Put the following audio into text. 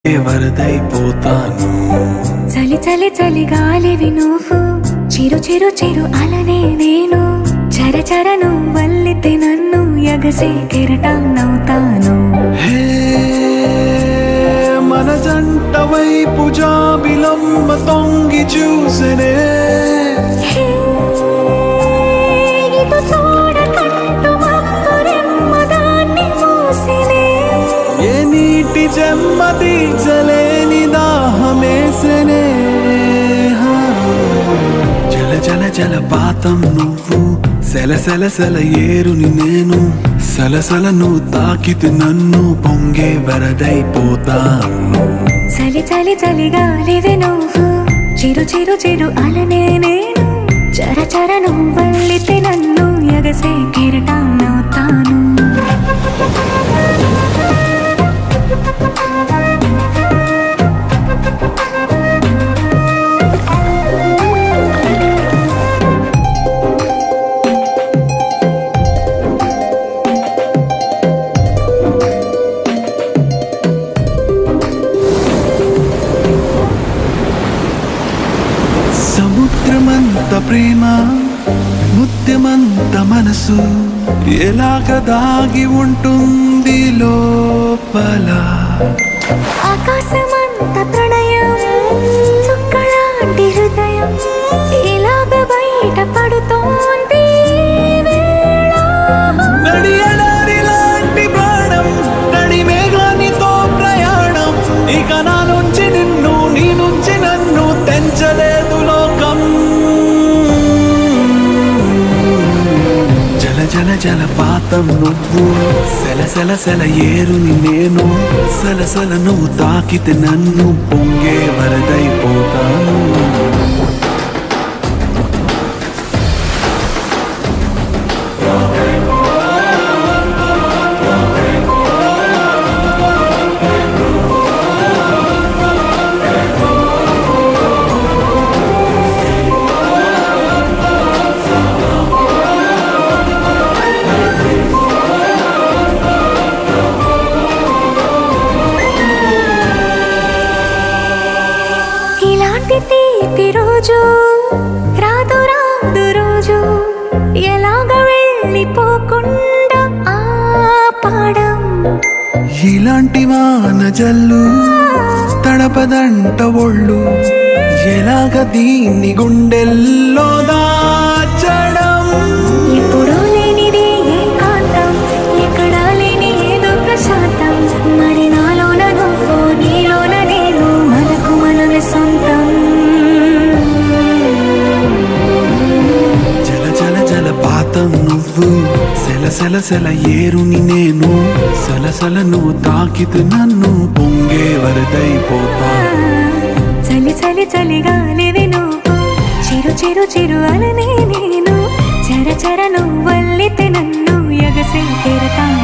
వరదైపోతాను. చలి చలి చలి గాలివి నువ్వు, చిరు చిరు చిరు అలనే నేను. చర చర నువ్వల్లితే నన్ను ఎగసే కెరటాన్నవుతాను. హే మన జంట వైపు జాబిలమ్మ తొంగి చూసెనే. ఇటు చూడకంటూ మబ్బురెమ్మ దాన్ని మూసినే. ఏ నీటి చెమ్మ తీర్చలేని దాహమేసెనే. జల జల జలపాతం నువ్వు, సెల సెల సెల ఏరుని నేను. సలసల నువ్వు తాకితే నన్ను పొంగే వరదైపోతాను. చలి చలి చలి గాలివి నువ్వు, చిరు చిరు చిరు అలనే నేను. చర చర నువ్వల్లితే నన్ను ఎగసే కెరటాన్నవుతాను. సముద్రమంత ప్రేమ, ముత్యమంత మనసు, ఎలాగ దాగి ఉంటుంది లోపల. ఆకాశమంత ప్రణయం, చుక్కలాంటి హృదయం, ఇలాగ బయట పడుతోంది నడియడారి లాంటి ప్రాణం, నడి మేఘానితో ప్రయాణం. ఇక నా నుంచి నిన్ను, నీ నుంచి నన్ను తెంచలేదు లోకం. జల జల జలపాతం నువ్వు, సెల సెల సెల ఏరుని నేను. సలసల నువ్వు తాకితే నన్ను పొంగే వరదైపోతాను. ఇలాంటి తీపి రోజు రాదు రాదు రోజు, ఎలాగ వెళ్ళిపోకుండా ఆపడం. ఇలాంటి వాన జల్లు తడపదంట ఒళ్ళు, ఎలాగ దీన్ని గుండెల్లో దాచడం. ఎప్పుడూ లేనిది ఏకాంతం, ఎక్కడా లేని ఏదో ప్రశాంతం. మరి నాలోన నువ్వు, నీలోన నేను, మనకు మనమే సొంతం. జల జల జలపాతం నువ్వు, సెల సెల సెల ఏరుని నేను. సలసల నువ్వు తాకితే నన్ను పొంగే వరదైపోతా. చలి చలి చలి గాలివి నువ్వు, చిరు చిరు చిరు అలనే నేను. చర చర నువ్వల్లితే నన్ను ఎగసే కెరటాన్నవుతాను.